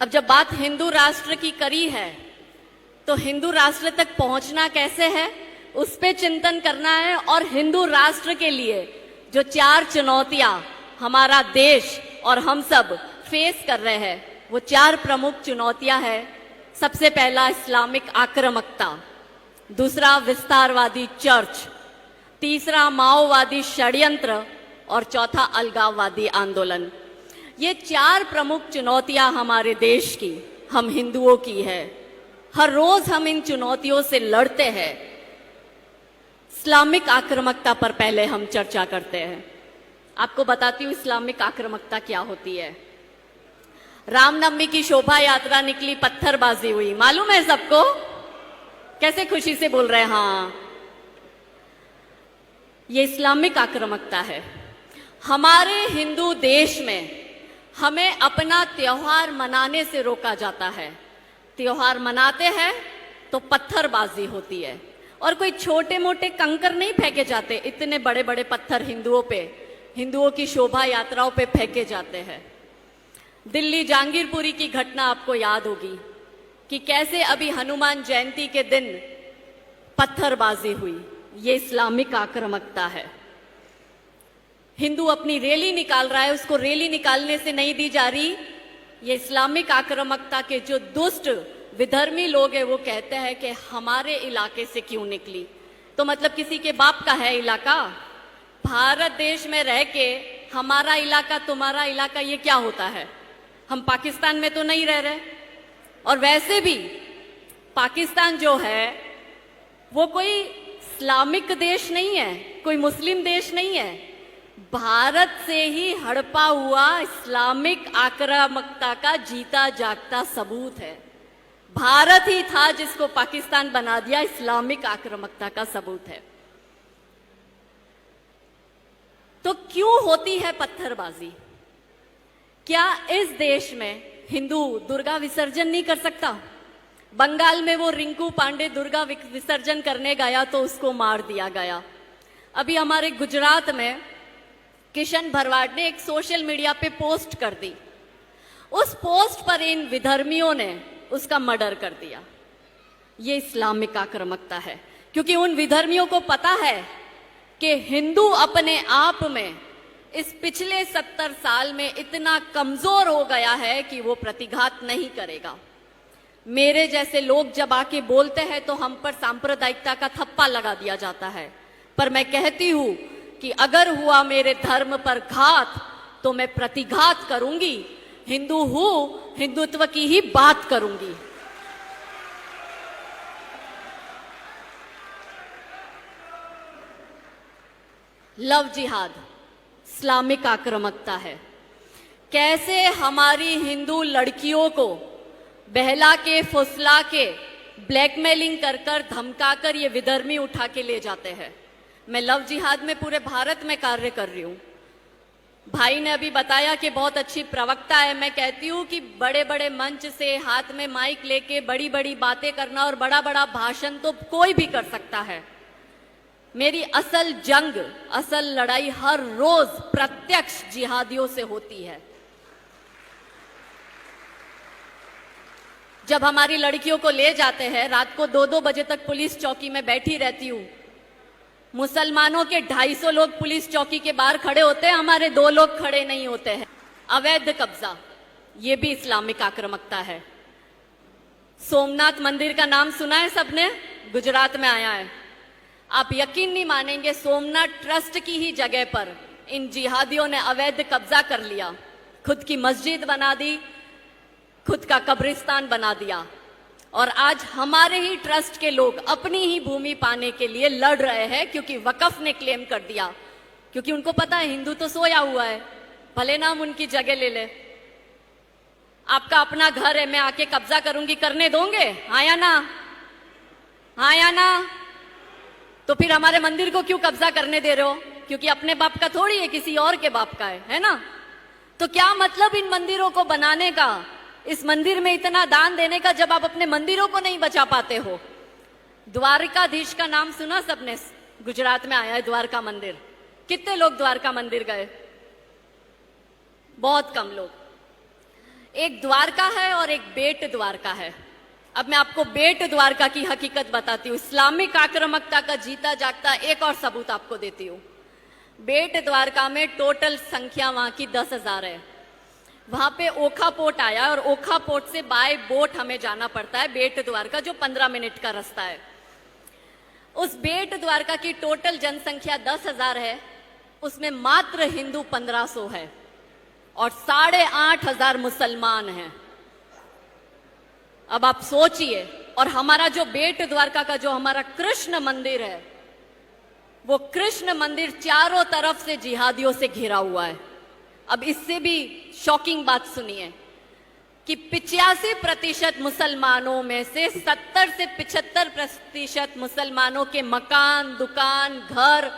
अब जब बात हिंदू राष्ट्र की करी है तो हिंदू राष्ट्र तक पहुंचना कैसे है उस पे चिंतन करना है। और हिंदू राष्ट्र के लिए जो 4 चुनौतियां हमारा देश और हम सब फेस कर रहे हैं, वो 4 प्रमुख चुनौतियां हैं। सबसे पहला इस्लामिक आक्रामकता, दूसरा विस्तारवादी चर्च, तीसरा माओवादी षड्यंत्र और चौथा अलगाववादी आंदोलन। ये 4 प्रमुख चुनौतियां हमारे देश की, हम हिंदुओं की है। हर रोज हम इन चुनौतियों से लड़ते हैं। इस्लामिक आक्रामकता पर पहले हम चर्चा करते हैं। आपको बताती हूँ इस्लामिक आक्रामकता क्या होती है। रामनवमी की शोभा यात्रा निकली, पत्थरबाजी हुई, मालूम है सबको? कैसे खुशी से बोल रहे हैं हाँ। ये इस्लामिक आक्रामकता है। हमारे हिंदू देश में हमें अपना त्योहार मनाने से रोका जाता है। त्योहार मनाते हैं तो पत्थरबाजी होती है और कोई छोटे मोटे कंकर नहीं फेंके जाते, इतने बड़े बड़े पत्थर हिंदुओं की शोभा यात्राओं पे फेंके जाते हैं। दिल्ली जहांगीरपुरी की घटना आपको याद होगी कि कैसे अभी हनुमान जयंती के दिन पत्थरबाजी हुई। ये इस्लामिक आक्रामकता है। हिंदू अपनी रैली निकाल रहा है, उसको रैली निकालने से नहीं दी जा रही। ये इस्लामिक आक्रामकता के जो दुष्ट विधर्मी लोग हैं वो कहते हैं कि हमारे इलाके से क्यों निकली, तो मतलब किसी के बाप का है इलाका। भारत देश में रह के हमारा इलाका तुम्हारा इलाका ये क्या होता है? हम पाकिस्तान में तो नहीं रह रहे। और वैसे भी पाकिस्तान जो है वो कोई इस्लामिक देश नहीं है, कोई मुस्लिम देश नहीं है। भारत से ही हड़पा हुआ इस्लामिक आक्रामकता का जीता जागता सबूत है। भारत ही था जिसको पाकिस्तान बना दिया, इस्लामिक आक्रामकता का सबूत है। तो क्यों होती है पत्थरबाजी? क्या इस देश में हिंदू दुर्गा विसर्जन नहीं कर सकता? बंगाल में वो रिंकू पांडे दुर्गा विसर्जन करने गया तो उसको मार दिया गया। अभी हमारे गुजरात में किशन भरवाड़ ने एक सोशल मीडिया पे पोस्ट कर दी। उस पोस्ट पर इन विधर्मियों ने उसका मर्डर कर दिया। ये इस्लामिक आक्रामकता है, क्योंकि उन विधर्मियों को पता है कि हिंदू अपने आप में इस पिछले 70 साल में इतना कमजोर हो गया है कि वो प्रतिघात नहीं करेगा। मेरे जैसे लोग जब आके बोलते हैं तो हम पर सांप्रदायिकता का थप्पा लगा दिया जाता है। पर मैं कहती हूं कि अगर हुआ मेरे धर्म पर घात तो मैं प्रतिघात करूंगी। हिंदू हूं, हिंदुत्व की ही बात करूंगी। लव जिहाद इस्लामिक आक्रामकता है। कैसे हमारी हिंदू लड़कियों को बहला के फुसला के ब्लैकमेलिंग कर कर धमका कर ये विधर्मी उठा के ले जाते हैं। मैं लव जिहाद में पूरे भारत में कार्य कर रही हूं। भाई ने अभी बताया कि बहुत अच्छी प्रवक्ता है। मैं कहती हूं कि बड़े बड़े मंच से हाथ में माइक लेके बड़ी बड़ी बातें करना और बड़ा बड़ा भाषण तो कोई भी कर सकता है। मेरी असल जंग, असल लड़ाई हर रोज प्रत्यक्ष जिहादियों से होती है। जब हमारी लड़कियों को ले जाते हैं, रात को 2-2 बजे तक पुलिस चौकी में बैठी रहती हूं। मुसलमानों के 250 लोग पुलिस चौकी के बाहर खड़े होते हैं, हमारे 2 लोग खड़े नहीं होते हैं। अवैध कब्जा, ये भी इस्लामिक आक्रामकता है। सोमनाथ मंदिर का नाम सुना है सबने? गुजरात में आया है। आप यकीन नहीं मानेंगे, सोमनाथ ट्रस्ट की ही जगह पर इन जिहादियों ने अवैध कब्जा कर लिया। खुद की मस्जिद बना दी, खुद का कब्रिस्तान बना दिया। और आज हमारे ही ट्रस्ट के लोग अपनी ही भूमि पाने के लिए लड़ रहे हैं, क्योंकि वकफ ने क्लेम कर दिया। क्योंकि उनको पता है हिंदू तो सोया हुआ है, भले ना हम उनकी जगह ले ले। आपका अपना घर है, मैं आके कब्जा करूंगी, करने दोगे? हाँ या ना? हाँ या ना? तो फिर हमारे मंदिर को क्यों कब्जा करने दे रहे हो? क्योंकि अपने बाप का थोड़ी है, किसी और के बाप का है ना? तो क्या मतलब इन मंदिरों को बनाने का, इस मंदिर में इतना दान देने का, जब आप अपने मंदिरों को नहीं बचा पाते हो? द्वारकाधीश का नाम सुना सबने? गुजरात में आया है द्वारका मंदिर। कितने लोग द्वारका मंदिर गए? बहुत कम लोग। एक द्वारका है और एक बेट द्वारका है। अब मैं आपको बेट द्वारका की हकीकत बताती हूँ। इस्लामिक आक्रामकता का जीता जागता एक और सबूत आपको देती हूँ। बेट द्वारका में टोटल संख्या वहां की 10,000 है। वहां पे ओखा पोर्ट आया और ओखा पोर्ट से बाय बोट हमें जाना पड़ता है बेट द्वारका, जो 15 मिनट का रास्ता है। उस बेट द्वारका की टोटल जनसंख्या 10,000 है, उसमें मात्र हिंदू 1500 है और 8,500 मुसलमान हैं। अब आप सोचिए, और हमारा जो बेट द्वारका का जो हमारा कृष्ण मंदिर है, वो कृष्ण मंदिर चारों तरफ से जिहादियों से घिरा हुआ है। अब इससे भी शॉकिंग बात सुनिए कि 85% मुसलमानों में से 70 से 75% मुसलमानों के मकान, दुकान, घर,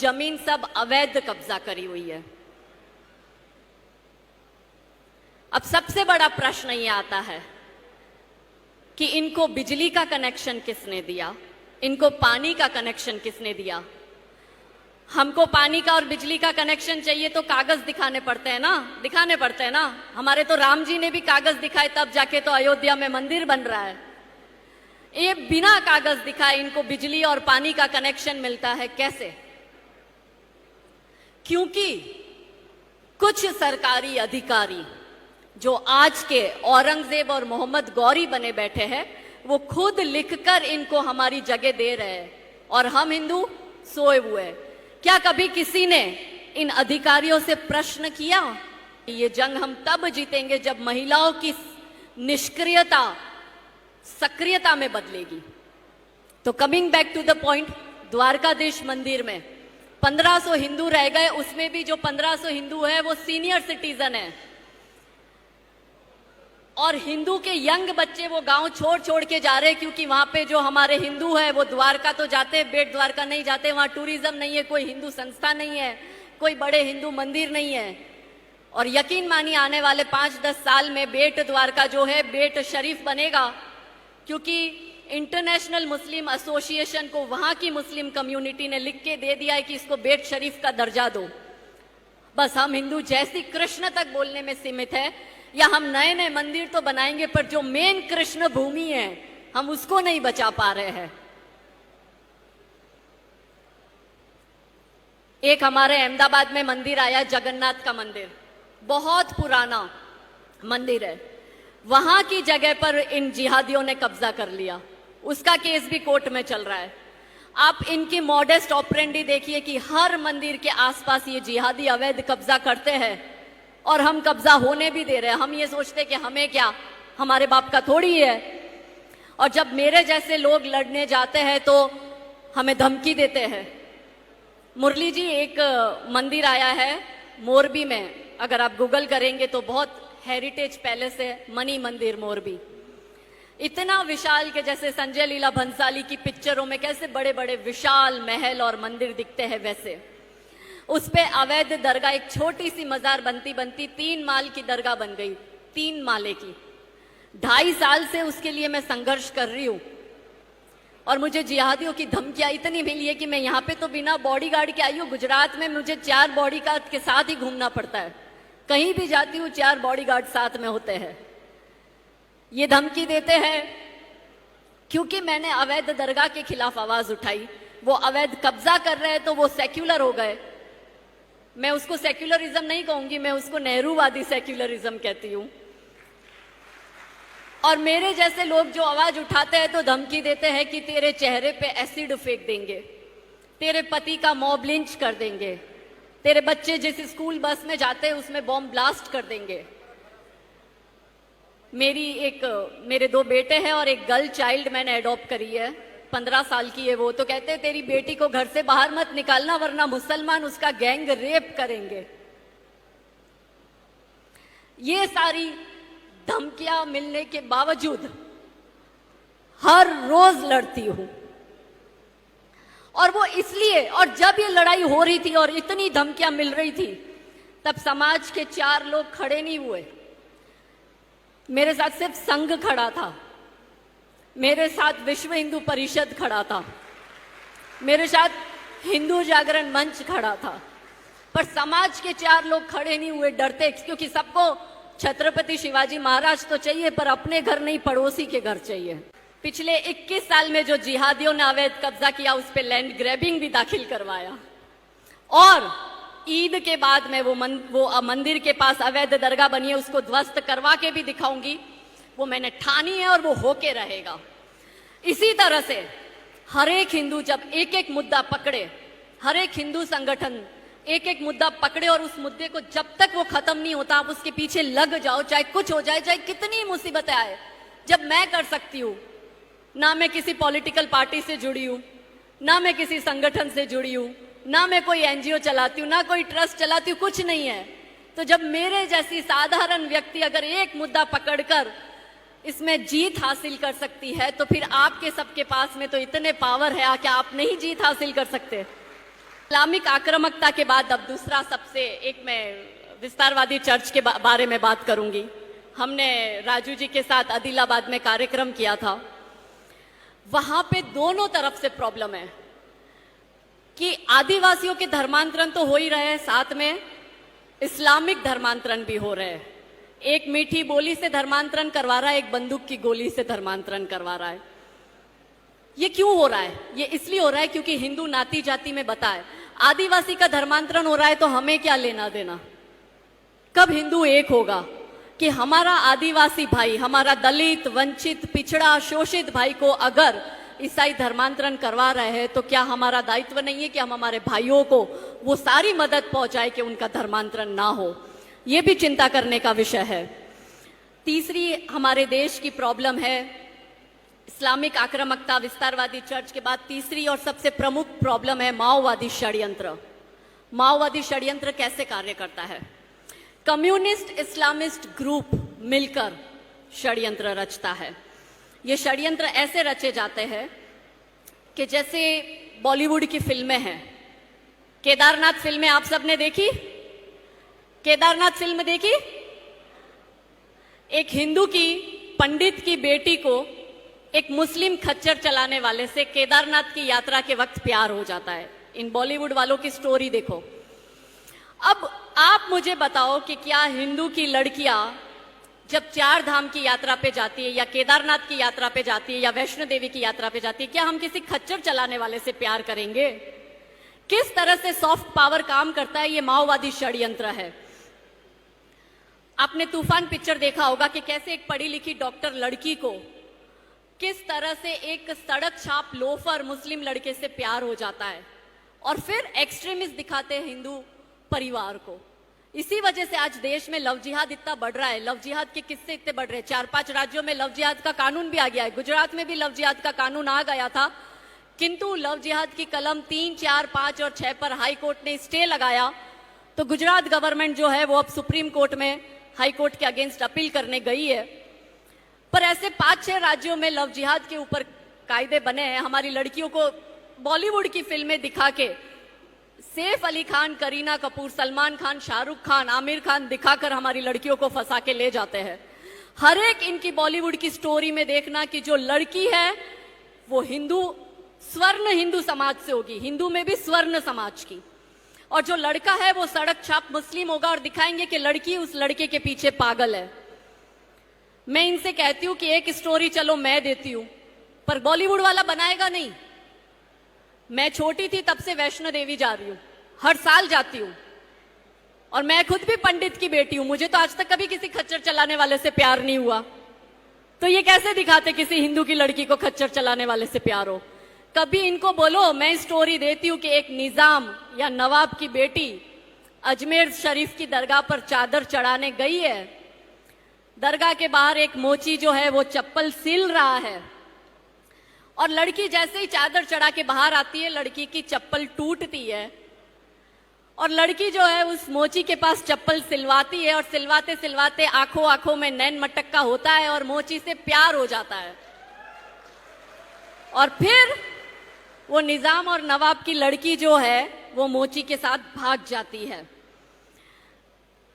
जमीन सब अवैध कब्जा करी हुई है। अब सबसे बड़ा प्रश्न ये आता है कि इनको बिजली का कनेक्शन किसने दिया, इनको पानी का कनेक्शन किसने दिया। हमको पानी का और बिजली का कनेक्शन चाहिए तो कागज दिखाने पड़ते हैं ना, हमारे तो राम जी ने भी कागज दिखाए तब जाके तो अयोध्या में मंदिर बन रहा है। ये बिना कागज दिखाए इनको बिजली और पानी का कनेक्शन मिलता है कैसे? क्योंकि कुछ सरकारी अधिकारी जो आज के औरंगजेब और मोहम्मद गौरी बने बैठे हैं, वो खुद लिखकर इनको हमारी जगह दे रहे हैं और हम हिंदू सोए हुए हैं। क्या कभी किसी ने इन अधिकारियों से प्रश्न किया? ये जंग हम तब जीतेंगे जब महिलाओं की निष्क्रियता सक्रियता में बदलेगी। तो coming back to the point, Dwarkadhish मंदिर में 1500 हिंदू रह गए, उसमें भी जो 1500 हिंदू है वो सीनियर सिटीजन है और हिंदू के यंग बच्चे वो गांव छोड़ छोड़ के जा रहे हैं, क्योंकि वहां पे जो हमारे हिंदू है वो द्वारका तो जाते हैं, बेट द्वारका नहीं जाते। वहां टूरिज्म नहीं है, कोई हिंदू संस्था नहीं है, कोई बड़े हिंदू मंदिर नहीं है। और यकीन मानिए आने वाले 5-10 साल में बेट द्वारका जो है बेट शरीफ बनेगा, क्योंकि इंटरनेशनल मुस्लिम एसोसिएशन को वहां की मुस्लिम कम्युनिटी ने लिख के दे दिया है कि इसको बेट शरीफ का दर्जा दो। बस हम हिंदू जैसी कृष्ण तक बोलने में सीमित है, या हम नए नए मंदिर तो बनाएंगे पर जो मेन कृष्ण भूमि है हम उसको नहीं बचा पा रहे हैं। एक हमारे अहमदाबाद में मंदिर आया जगन्नाथ का मंदिर, बहुत पुराना मंदिर है, वहां की जगह पर इन जिहादियों ने कब्जा कर लिया। उसका केस भी कोर्ट में चल रहा है। आप इनकी मॉडेस्ट ऑपरेंडी देखिए कि हर मंदिर के आसपास ये जिहादी अवैध कब्जा करते हैं और हम कब्जा होने भी दे रहे हैं। हम ये सोचते कि हमें क्या, हमारे बाप का थोड़ी है। और जब मेरे जैसे लोग लड़ने जाते हैं तो हमें धमकी देते हैं। मुरली जी, एक मंदिर आया है मोरबी में, अगर आप गूगल करेंगे तो बहुत हेरिटेज पैलेस है, मणि मंदिर मोरबी। इतना विशाल के जैसे संजय लीला भंसाली की पिक्चरों में कैसे बड़े बड़े विशाल महल और मंदिर दिखते हैं, वैसे उस पे अवैध दरगाह, एक छोटी सी मजार बनती बनती 3 माल की दरगाह बन गई, 3 माले की। 2.5 साल से उसके लिए मैं संघर्ष कर रही हूं और मुझे जिहादियों की धमकियां इतनी मिली है कि मैं यहाँ पे तो बिना बॉडीगार्ड के आई हूँ। गुजरात में मुझे 4 बॉडीगार्ड के साथ ही घूमना पड़ता है, कहीं भी जाती हूँ 4 बॉडीगार्ड साथ में होते हैं। ये धमकी देते हैं क्योंकि मैंने अवैध दरगाह के खिलाफ आवाज उठाई। वो अवैध कब्जा कर रहे हैं तो वो सेक्युलर हो गए। मैं उसको सेक्युलरिज्म नहीं कहूंगी, मैं उसको नेहरूवादी सेक्युलरिज्म कहती हूं। और मेरे जैसे लोग जो आवाज उठाते हैं तो धमकी देते हैं कि तेरे चेहरे पे एसिड फेंक देंगे, तेरे पति का मॉब लिंच कर देंगे, तेरे बच्चे जिस स्कूल बस में जाते हैं उसमें बॉम्ब ब्लास्ट कर देंगे। मेरे 2 बेटे हैं और एक गर्ल चाइल्ड मैंने अडॉप्ट करी है, 15 साल की है वो। तो कहते हैं तेरी बेटी को घर से बाहर मत निकालना वरना मुसलमान उसका गैंग रेप करेंगे। ये सारी धमकियां मिलने के बावजूद हर रोज लड़ती हूं। और वो इसलिए, और जब ये लड़ाई हो रही थी और इतनी धमकियां मिल रही थी, तब समाज के 4 लोग खड़े नहीं हुए। मेरे साथ सिर्फ संघ खड़ा था, मेरे साथ विश्व हिंदू परिषद खड़ा था, मेरे साथ हिंदू जागरण मंच खड़ा था, पर समाज के 4 लोग खड़े नहीं हुए, डरते, क्योंकि सबको छत्रपति शिवाजी महाराज तो चाहिए, पर अपने घर नहीं, पड़ोसी के घर चाहिए। पिछले 21 साल में जो जिहादियों ने अवैध कब्जा किया, उस पे लैंड ग्रैबिंग भी दाखिल करवाया। और ईद के बाद में वो मंदिर के पास अवैध दरगाह बनी है, उसको ध्वस्त करवा के भी दिखाऊंगी। वो मैंने ठानी है और वो होके रहेगा। इसी तरह से हर एक हिंदू जब एक एक मुद्दा पकड़े, हर एक हिंदू संगठन एक एक मुद्दा पकड़े और उस मुद्दे को जब तक वो खत्म नहीं होता आप उसके पीछे लग जाओ, चाहे कुछ हो जाए, चाहे कितनी मुसीबतें आए। जब मैं कर सकती हूँ, ना मैं किसी पॉलिटिकल पार्टी से जुड़ी हूँ, ना मैं किसी संगठन से जुड़ी हूँ, ना मैं कोई एनजीओ चलाती हूँ, ना कोई ट्रस्ट चलाती हूँ, कुछ नहीं है। तो जब मेरे जैसी साधारण व्यक्ति अगर एक मुद्दा पकड़कर इसमें जीत हासिल कर सकती है, तो फिर आपके सबके पास में तो इतने पावर है, क्या आप नहीं जीत हासिल कर सकते? इस्लामिक आक्रामकता के बाद अब दूसरा सबसे, एक मैं विस्तारवादी चर्च के बारे में बात करूंगी। हमने राजू जी के साथ आदिलाबाद में कार्यक्रम किया था। वहां पे दोनों तरफ से प्रॉब्लम है कि आदिवासियों के धर्मांतरण तो हो ही रहे हैं, साथ में इस्लामिक धर्मांतरण भी हो रहे हैं। एक मीठी बोली से धर्मांतरण करवा रहा है, एक बंदूक की गोली से धर्मांतरण करवा रहा है। ये क्यों हो रहा है? ये इसलिए हो रहा है क्योंकि हिंदू नाती जाति में बताए आदिवासी का धर्मांतरण हो रहा है, तो हमें क्या लेना देना? कब हिंदू एक होगा कि हमारा आदिवासी भाई, हमारा दलित, वंचित, पिछड़ा, शोषित भाई को अगर ईसाई धर्मांतरण करवा रहे हैं, तो क्या हमारा दायित्व नहीं है कि हम हमारे भाइयों को वो सारी मदद पहुंचाए कि उनका धर्मांतरण ना हो? ये भी चिंता करने का विषय है। तीसरी हमारे देश की प्रॉब्लम है इस्लामिक आक्रामकता, विस्तारवादी चर्च के बाद तीसरी और सबसे प्रमुख प्रॉब्लम है माओवादी षड्यंत्र। माओवादी षड्यंत्र कैसे कार्य करता है? कम्युनिस्ट इस्लामिस्ट ग्रुप मिलकर षड्यंत्र रचता है। ये षड्यंत्र ऐसे रचे जाते हैं कि जैसे बॉलीवुड की फिल्में हैं, केदारनाथ फिल्में आप सबने देखी? केदारनाथ फिल्म देखी? एक हिंदू की पंडित की बेटी को एक मुस्लिम खच्चर चलाने वाले से केदारनाथ की यात्रा के वक्त प्यार हो जाता है। इन बॉलीवुड वालों की स्टोरी देखो। अब आप मुझे बताओ कि क्या हिंदू की लड़कियां जब 4 धाम की यात्रा पे जाती है, या केदारनाथ की यात्रा पे जाती है, या वैष्णो देवी की यात्रा पे जाती है, क्या हम किसी खच्चर चलाने वाले से प्यार करेंगे? किस तरह से सॉफ्ट पावर काम करता है? ये माओवादी षड्यंत्र है। आपने तूफान पिक्चर देखा होगा कि कैसे एक पढ़ी लिखी डॉक्टर लड़की को किस तरह से एक सड़क छाप लोफर मुस्लिम लड़के से प्यार हो जाता है, और फिर एक्सट्रीमिस्ट दिखाते हैं हिंदू परिवार को। इसी वजह से आज देश में लव जिहाद इतना बढ़ रहा है। लव जिहाद के किस्से इतने बढ़ रहे हैं। 4-5 राज्यों में लव जिहाद का कानून भी आ गया है। गुजरात में भी लव जिहाद का कानून आ गया था, किंतु लव जिहाद की कलम 3, 4, 5 और 6 पर हाई कोर्ट ने स्टे लगाया। तो गुजरात गवर्नमेंट जो है वो अब सुप्रीम कोर्ट में हाई कोर्ट के अगेंस्ट अपील करने गई है। पर ऐसे 5-6 राज्यों में लव जिहाद के ऊपर कायदे बने हैं। हमारी लड़कियों को बॉलीवुड की फिल्में दिखा के सैफ अली खान, करीना कपूर, सलमान खान, शाहरुख खान, आमिर खान दिखाकर हमारी लड़कियों को फंसा के ले जाते हैं। हर एक इनकी बॉलीवुड की स्टोरी में देखना कि जो लड़की है वो हिंदू, स्वर्ण हिंदू समाज से होगी, हिंदू में भी स्वर्ण समाज की, और जो लड़का है वो सड़क छाप मुस्लिम होगा, और दिखाएंगे कि लड़की उस लड़के के पीछे पागल है। मैं इनसे कहती हूं कि एक स्टोरी चलो मैं देती हूं, पर बॉलीवुड वाला बनाएगा नहीं। मैं छोटी थी तब से वैष्णो देवी जा रही हूं, हर साल जाती हूं, और मैं खुद भी पंडित की बेटी हूं। मुझे तो आज तक कभी किसी खच्चर चलाने वाले से प्यार नहीं हुआ। तो ये कैसे दिखाते किसी हिंदू की लड़की को खच्चर चलाने वाले से प्यार हो? कभी इनको बोलो, मैं स्टोरी देती हूं कि एक निजाम या नवाब की बेटी अजमेर शरीफ की दरगाह पर चादर चढ़ाने गई है। दरगाह के बाहर एक मोची जो है वो चप्पल सिल रहा है, और लड़की जैसे ही चादर चढ़ा के बाहर आती है, लड़की की चप्पल टूटती है, और लड़की जो है उस मोची के पास चप्पल सिलवाती है, और सिलवाते सिलवाते आंखों आंखों में नैन मटक्का होता है, और मोची से प्यार हो जाता है। और फिर वो निजाम और नवाब की लड़की जो है वो मोची के साथ भाग जाती है।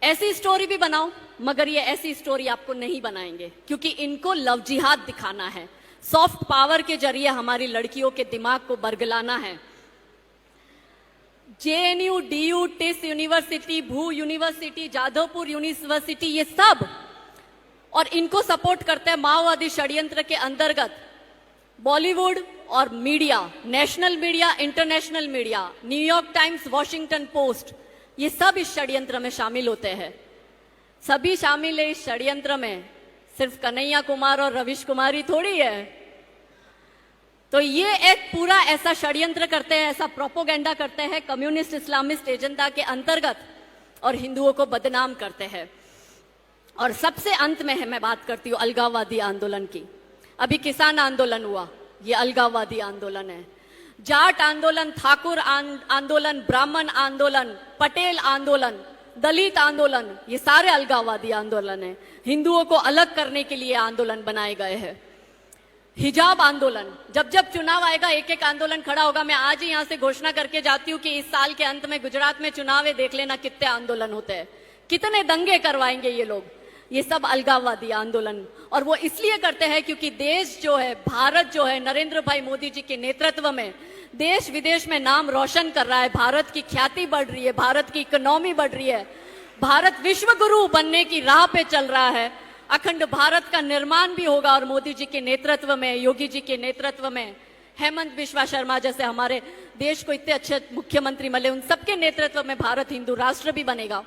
ऐसी स्टोरी भी बनाओ, मगर ये ऐसी स्टोरी आपको नहीं बनाएंगे, क्योंकि इनको लव जिहाद दिखाना है। सॉफ्ट पावर के जरिए हमारी लड़कियों के दिमाग को बरगलाना है। जेएनयू, डीयू, टिस यूनिवर्सिटी, भू यूनिवर्सिटी, जादवपुर यूनिवर्सिटी, ये सब, और इनको सपोर्ट करते हैं माओवादी षड्यंत्र के अंतर्गत बॉलीवुड और media, national media, international media, New York times, Washington post, ये सब इस षड्यंत्र में शामिल होते हैं। सभी शामिल है इस षड्यंत्र में, सिर्फ कन्हैया कुमार और रविश कुमार ही थोड़ी है। तो ये एक पूरा ऐसा षड्यंत्र करते हैं, ऐसा प्रोपोगेंडा करते हैं कम्युनिस्ट इस्लामिस्ट एजेंडा के अंतर्गत, और हिंदुओं को बदनाम करते हैं। और सबसे अंत में है, मैं बात करती हूँ अलगाववादी आंदोलन की। अभी किसान आंदोलन हुआ, ये अलगाववादी आंदोलन है। जाट आंदोलन, ठाकुर आंदोलन, ब्राह्मण आंदोलन, पटेल आंदोलन, दलित आंदोलन, ये सारे अलगाववादी आंदोलन है। हिंदुओं को अलग करने के लिए आंदोलन बनाए गए हैं। हिजाब आंदोलन, जब जब चुनाव आएगा एक एक आंदोलन खड़ा होगा। मैं आज ही यहां से घोषणा करके जाती हूं कि इस साल के अंत में गुजरात में चुनाव है, देख लेना कितने आंदोलन होते हैं, कितने दंगे करवाएंगे ये लोग। ये सब अलगाववादी आंदोलन, और वो इसलिए करते हैं क्योंकि देश जो है, भारत जो है, नरेंद्र भाई मोदी जी के नेतृत्व में देश विदेश में नाम रोशन कर रहा है। भारत की ख्याति बढ़ रही है, भारत की इकोनॉमी बढ़ रही है, भारत विश्व गुरु बनने की राह पे चल रहा है। अखंड भारत का निर्माण भी होगा, और मोदी जी के नेतृत्व में, योगी जी के नेतृत्व में, हेमंत बिश्वा शर्मा जैसे हमारे देश को इतने अच्छे मुख्यमंत्री मिले, उन सबके नेतृत्व में भारत हिंदू राष्ट्र भी बनेगा।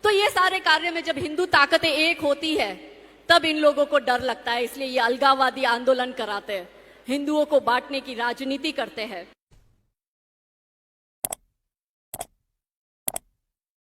तो ये सारे कार्य में जब हिंदू ताकतें एक होती है तब इन लोगों को डर लगता है, इसलिए ये अलगाववादी आंदोलन कराते हैं, हिंदुओं को बांटने की राजनीति करते हैं।